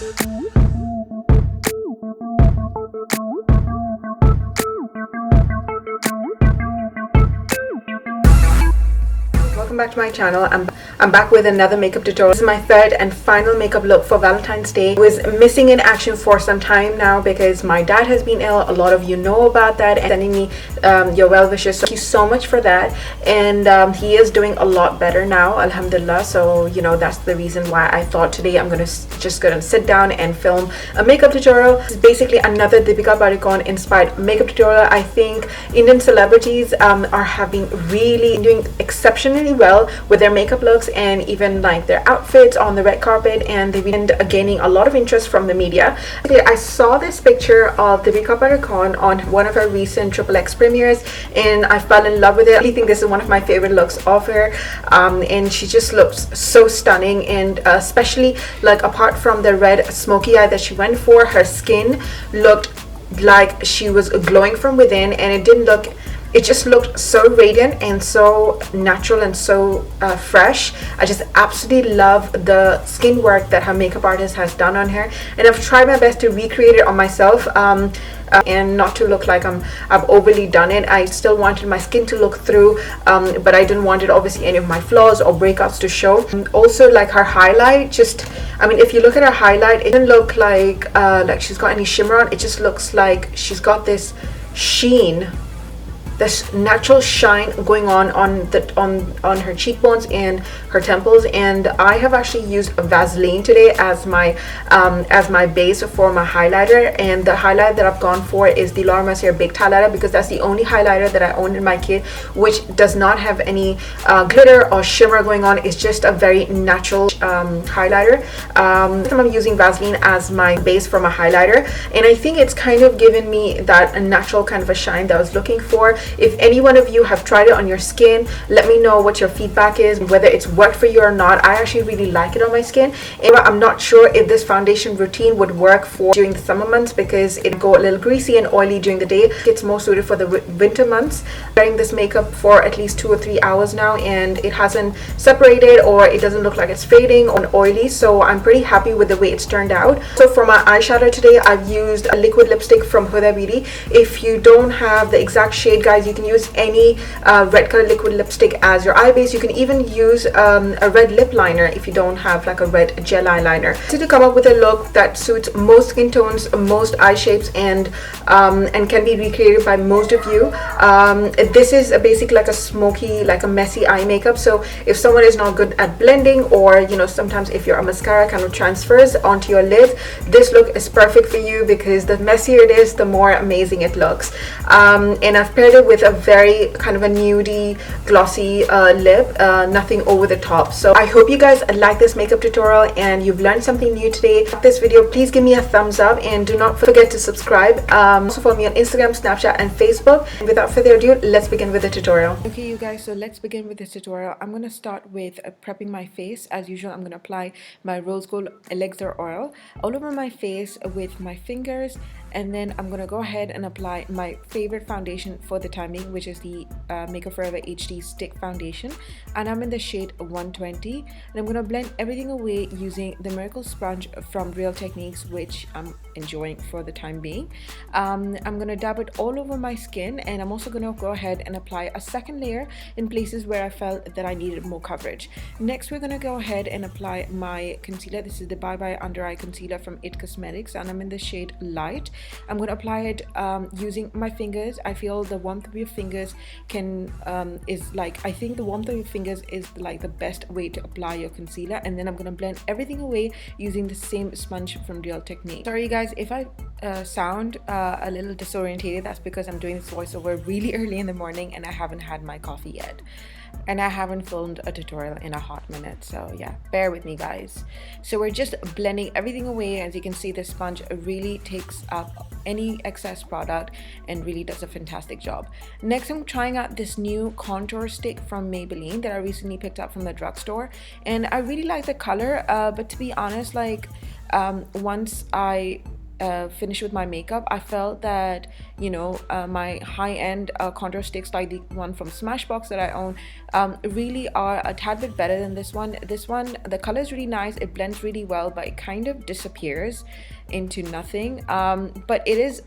Welcome back to my channel. I'm back with another makeup tutorial. This is my third and final makeup look for Valentine's Day. I was missing in action for some time now because my dad has been ill. A lot of you know about that and sending me your well wishes. So thank you so much for that. And he is doing a lot better now, alhamdulillah. So you know, that's the reason why I thought today I'm gonna just gonna sit down and film a makeup tutorial. This is basically another Deepika Padukone inspired makeup tutorial. I think Indian celebrities have been really doing exceptionally well with their makeup looks and even like their outfits on the red carpet, and they've been gaining a lot of interest from the media. I saw this picture of Deepika Padukone on one of her recent XXX premieres and I fell in love with it. I think this is one of my favorite looks of her, and she just looks so stunning. And especially like apart from the red smoky eye that she went for, her skin looked like she was glowing from within, and it just looked so radiant and so natural and so fresh. I just absolutely love the skin work that her makeup artist has done on her, and I've tried my best to recreate it on myself and not to look like I've overly done it. I still wanted my skin to look through, but I didn't want it obviously any of my flaws or breakouts to show. Also, like her highlight, I mean, if you look at her highlight, it doesn't look like she's got any shimmer on. It just looks like she's got this sheen, this natural shine going on her cheekbones and her temples. And I have actually used Vaseline today as my base for my highlighter, and the highlighter that I've gone for is the Mercier Baked Highlighter because that's the only highlighter that I own in my kit which does not have any glitter or shimmer going on. It's just a very natural highlighter. I'm using Vaseline as my base for my highlighter, and I think it's kind of given me that natural kind of a shine that I was looking for. If any one of you have tried it on your skin, let me know what your feedback is, whether it's worked for you or not. I actually really like it on my skin. And I'm not sure if this foundation routine would work for during the summer months because it go a little greasy and oily during the day. It's more suited for the winter months. Wearing this makeup for at least 2 or 3 hours now, and it hasn't separated or it doesn't look like it's fading or oily, so I'm pretty happy with the way it's turned out. So for my eyeshadow today, I've used a liquid lipstick from Huda Beauty. If you don't have the exact shade, guys, you can use any red color liquid lipstick as your eye base. You can even use a red lip liner if you don't have like a red gel eyeliner. To come up with a look that suits most skin tones, most eye shapes, and can be recreated by most of you. This is basically like a smoky, like a messy eye makeup. So if someone is not good at blending, or you know, sometimes if your mascara kind of transfers onto your lids, this look is perfect for you because the messier it is, the more amazing it looks. And I've paired it with a very kind of a nudie glossy lip, nothing over the top. So I hope you guys like this makeup tutorial and you've learned something new today. If this video, please give me a thumbs up and do not forget to subscribe. Also follow me on Instagram, Snapchat and Facebook. And without further ado, let's begin with the tutorial. Okay you guys, so let's begin with this tutorial. I'm going to start with prepping my face. As usual, I'm going to apply my rose gold elixir oil all over my face with my fingers, and then I'm going to go ahead and apply my favorite foundation for the time being, which is the Makeup Forever HD Stick Foundation, and I'm in the shade 120, and I'm going to blend everything away using the Miracle Sponge from Real Techniques, which I'm enjoying for the time being. I'm going to dab it all over my skin, and I'm also going to go ahead and apply a second layer in places where I felt that I needed more coverage. Next, we're going to go ahead and apply my concealer. This is the Bye Bye Under Eye Concealer from IT Cosmetics, and I'm in the shade Light. I'm going to apply it using my fingers. I feel the warmth of your fingers I think the warmth of your fingers is like the best way to apply your concealer. And then I'm going to blend everything away using the same sponge from Real Technique. Sorry guys if I sound a little disorientated. That's because I'm doing this voiceover really early in the morning and I haven't had my coffee yet, and I haven't filmed a tutorial in a hot minute, so yeah, bear with me guys. So we're just blending everything away. As you can see, the sponge really takes up any excess product and really does a fantastic job. Next, I'm trying out this new contour stick from Maybelline that I recently picked up from the drugstore, and I really like the color, but to be honest, like once I finished with my makeup, I felt that you know, my high-end contour sticks like the one from Smashbox that I own really are a tad bit better than this one. This one, the color is really nice, it blends really well, but it kind of disappears into nothing. But it is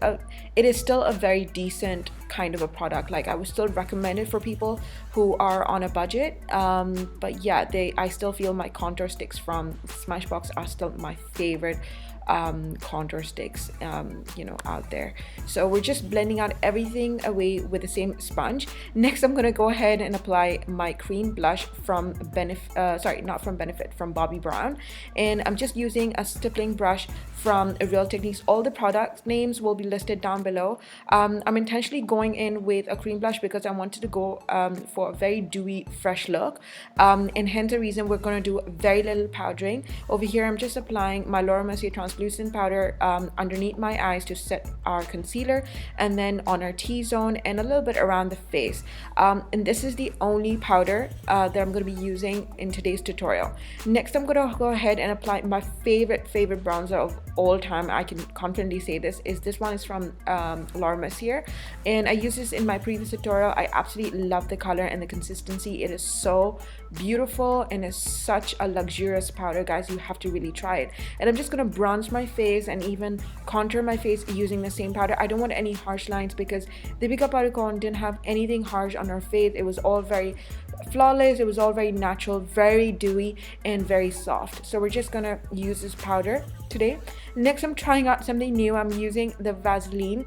still a very decent kind of a product. Like, I would still recommend it for people who are on a budget. But yeah, I still feel my contour sticks from Smashbox are still my favorite contour sticks, you know, out there. So we're just blending out everything away with the same sponge. Next, I'm gonna go ahead and apply my cream blush from from Bobbi Brown, and I'm just using a stippling brush from Real Techniques. All the product names will be listed down below. I'm intentionally going in with a cream blush because I wanted to go for a very dewy, fresh look, and hence the reason we're going to do very little powdering. Over here, I'm just applying my Laura Mercier translucent powder underneath my eyes to set our concealer, and then on our T-zone and a little bit around the face. And this is the only powder that I'm going to be using in today's tutorial. Next, I'm going to go ahead and apply my favorite bronzer of all time. I can confidently say this one is from Laura Mercier, and I used this in my previous tutorial. I absolutely love the color and the consistency. It is so beautiful and is such a luxurious powder, guys. You have to really try it. And I'm just gonna bronze my face and even contour my face using the same powder. I don't want any harsh lines because Deepika Padukone didn't have anything harsh on her face. It was all very flawless, it was all very natural, very dewy and very soft. So we're just gonna use this powder today. Next, I'm trying out something new. I'm using the Vaseline,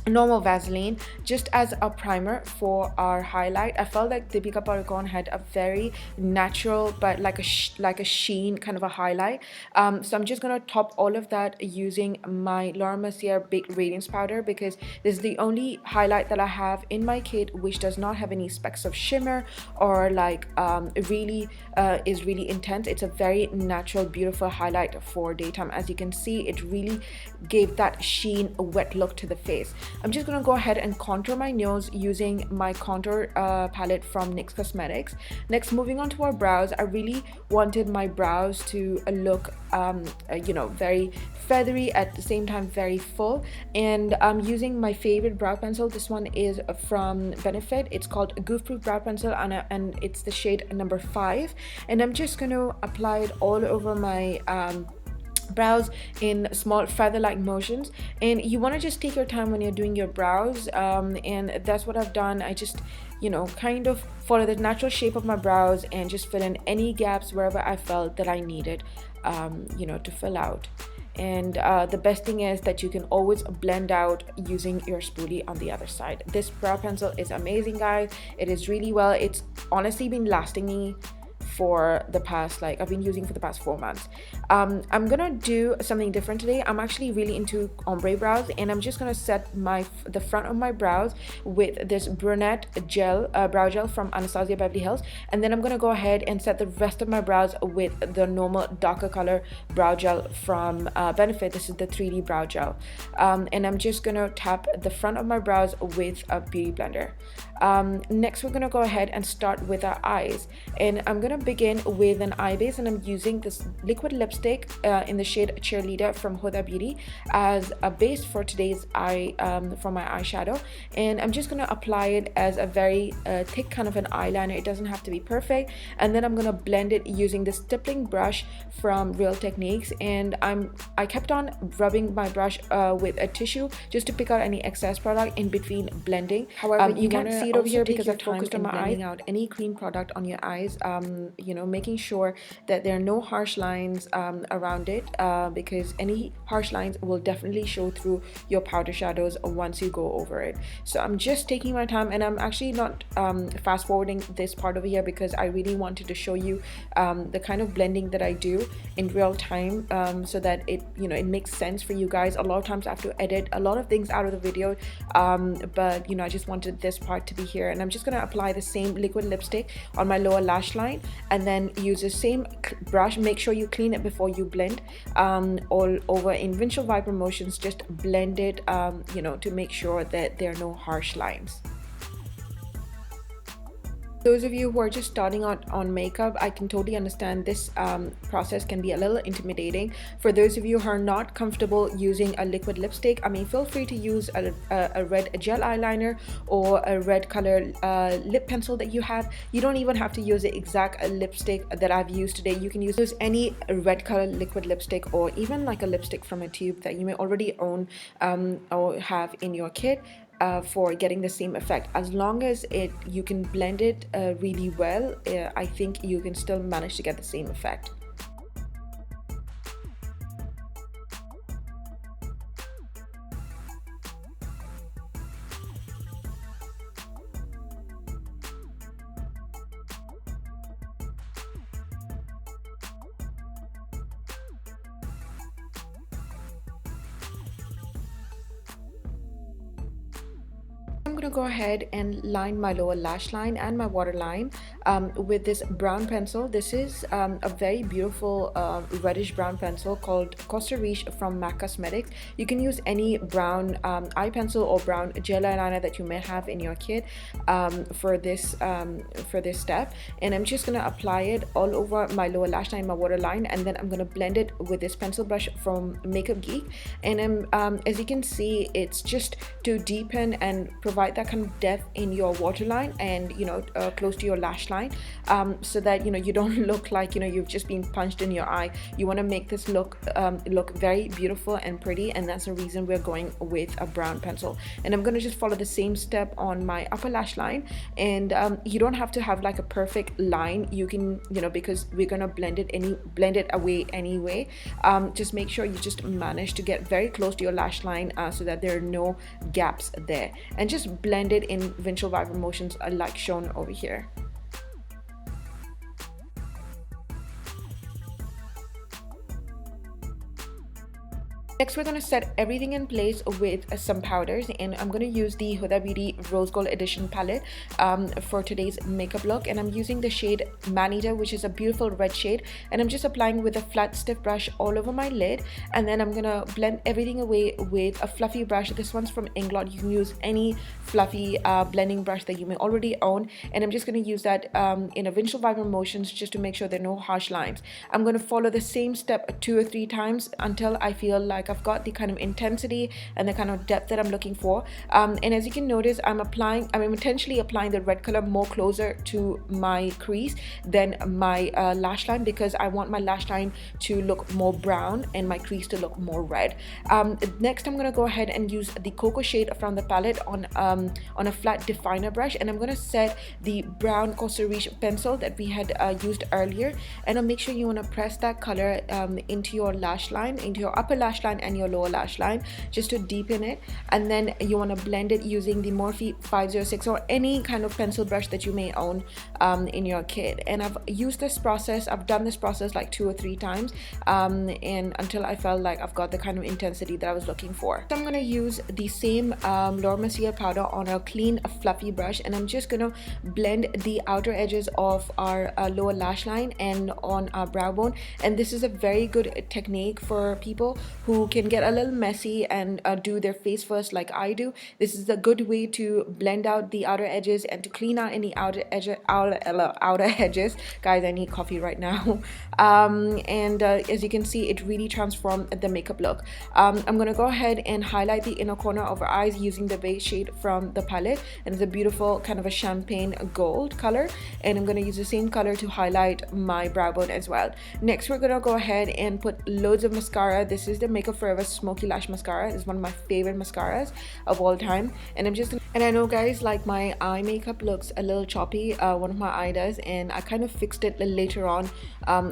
normal Vaseline, just as a primer for our highlight. I felt like Deepika Padukone had a very natural but like a sheen kind of a highlight. So I'm just gonna top all of that using my Laura Mercier Big Radiance powder, because this is the only highlight that I have in my kit which does not have any specks of shimmer or like it really is really intense. It's a very natural, beautiful highlight for daytime. As you can see, it really gave that sheen, wet look to the face. I'm just gonna go ahead and contour my nose using my contour palette from NYX Cosmetics. Next, moving on to our brows. I really wanted my brows to look you know, very feathery, at the same time very full, and I'm using my favorite brow pencil. This one is from Benefit. It's called Goof Proof Brow Pencil, and it's the shade number 5, and I'm just going to apply it all over my brows in small feather-like motions. And you want to just take your time when you're doing your brows, and that's what I've done. I just, you know, kind of follow the natural shape of my brows and just fill in any gaps wherever I felt that I needed, you know, to fill out. And the best thing is that you can always blend out using your spoolie on the other side. This brow pencil is amazing, guys. It is really well. It's honestly been lasting me for the past, like, I've been using for the past 4 months. I'm gonna do something different today. I'm actually really into ombre brows, and I'm just gonna set the front of my brows with this brunette gel, brow gel from Anastasia Beverly Hills, and then I'm gonna go ahead and set the rest of my brows with the normal darker color brow gel from Benefit. This is the 3D brow gel, and I'm just gonna tap the front of my brows with a beauty blender. Next, we're gonna go ahead and start with our eyes, and I'm gonna begin with an eye base, and I'm using this liquid lipstick in the shade Cheerleader from Huda Beauty as a base for today's eye, for my eyeshadow. And I'm just gonna apply it as a very thick kind of an eyeliner. It doesn't have to be perfect. And then I'm gonna blend it using this stippling brush from Real Techniques, and I kept on rubbing my brush with a tissue just to pick out any excess product in between blending. However, you can't see it over here because I focused on my eye out any clean product on your eyes, you know, making sure that there are no harsh lines around it, because any harsh lines will definitely show through your powder shadows once you go over it. So I'm just taking my time, and I'm actually not fast forwarding this part over here because I really wanted to show you the kind of blending that I do in real time, so that it, you know, it makes sense for you guys. A lot of times I have to edit a lot of things out of the video, but you know, I just wanted this part to be here. And I'm just going to apply the same liquid lipstick on my lower lash line, and then use the same brush. Make sure you clean it before you blend, all over in windshield wiper motions. Just blend it, you know, to make sure that there are no harsh lines. Those of you who are just starting out on makeup, I can totally understand this process can be a little intimidating. For those of you who are not comfortable using a liquid lipstick, I mean, feel free to use a red gel eyeliner or a red color lip pencil that you have. You don't even have to use the exact lipstick that I've used today. You can use any red color liquid lipstick, or even like a lipstick from a tube that you may already own or have in your kit. For getting the same effect, as long as you can blend it really well, I think you can still manage to get the same effect. I'm gonna go ahead and line my lower lash line and my waterline with this brown pencil. This is a very beautiful reddish brown pencil called Costa RICHE from MAC Cosmetics. You can use any brown eye pencil or brown gel eyeliner that you may have in your kit for this step. And I'm just gonna apply it all over my lower lash line, my waterline, and then I'm gonna blend it with this pencil brush from Makeup Geek. And as you can see, it's just to deepen and provide that kind of depth in your waterline and close to your lash line, so that you don't look like you've just been punched in your eye. You want to make this look very beautiful and pretty, and that's the reason we're going with a brown pencil. And I'm going to just follow the same step on my upper lash line, and you don't have to have like a perfect line. You can because we're going to blend it away anyway. Just make sure you just manage to get very close to your lash line so that there are no gaps there, and just blend it in windshield wiper motions like shown over here. Next, we're going to set everything in place with some powders, and I'm going to use the Huda Beauty Rose Gold Edition palette for today's makeup look. And I'm using the shade Man-Eater, which is a beautiful red shade, and I'm just applying with a flat stiff brush all over my lid. And then I'm going to blend everything away with a fluffy brush. This one's from Inglot. You can use any fluffy blending brush that you may already own, and I'm just going to use that in a windshield wiper motions just to make sure there are no harsh lines. I'm going to follow the same step 2 or 3 times until I feel like I've got the kind of intensity and the kind of depth that I'm looking for. And as you can notice, I'm intentionally applying the red color more closer to my crease than my lash line, because I want my lash line to look more brown and my crease to look more red. Next, I'm going to go ahead and use the Cocoa shade from the palette on a flat definer brush, and I'm going to set the brown Costa RICHE pencil that we had used earlier, and I'll make sure you want to press that color into your lash line, into your upper lash line and your lower lash line, just to deepen it. And then you want to blend it using the Morphe 506 or any kind of pencil brush that you may own in your kit. And I've done this process like 2 or 3 times, and until I felt like I've got the kind of intensity that I was looking for. So I'm going to use the same Laura Mercier powder on a clean fluffy brush, and I'm just going to blend the outer edges of our lower lash line and on our brow bone. And this is a very good technique for people who can get a little messy and do their face first like I do. This is a good way to blend out the outer edges and to clean out any outer edges. Guys, I need coffee right now. As you can see, it really transformed the makeup look. I'm gonna go ahead and highlight the inner corner of our eyes using the beige shade from the palette, and it's a beautiful kind of a champagne gold color, and I'm gonna use the same color to highlight my brow bone as well. Next, we're gonna go ahead and put loads of mascara. This is the Makeup Forever Smoky Lash Mascara. It's one of my favorite mascaras of all time, and I know, guys, like my eye makeup looks a little choppy, one of my eye does, and I kind of fixed it later on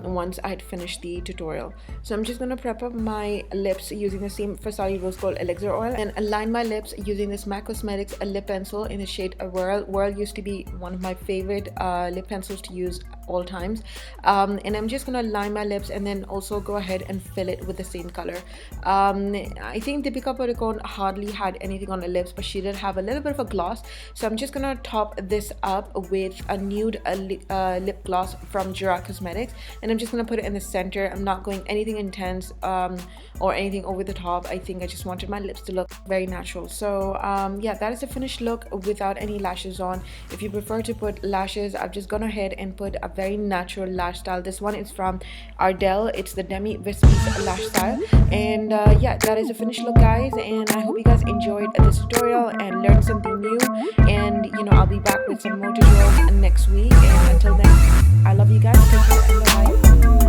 once I had finished the tutorial. So I'm just gonna prep up my lips using the same Versace Rose Gold Elixir Oil and align my lips using this MAC Cosmetics lip pencil in the shade WHIRL. WHIRL used to be one of my favorite lip pencils to use all times. And I'm just gonna line my lips and then also go ahead and fill it with the same color. I think Deepika Padukone hardly had anything on her lips, but she did have a little bit of a gloss, so I'm just gonna top this up with a nude lip gloss from Gerard Cosmetics, and I'm just gonna put it in the center. I'm not going anything intense or anything over the top. I think I just wanted my lips to look very natural. So yeah, that is the finished look without any lashes on. If you prefer to put lashes, I've just gone ahead and put a very natural lash style. This one is from Ardell. It's the DEMI WISPIES lash style. And yeah, that is the finished look, guys, and I hope you guys enjoyed this tutorial and learned something new. And you know, I'll be back with some more tutorials next week, and until then, I love you guys. Take care and bye bye.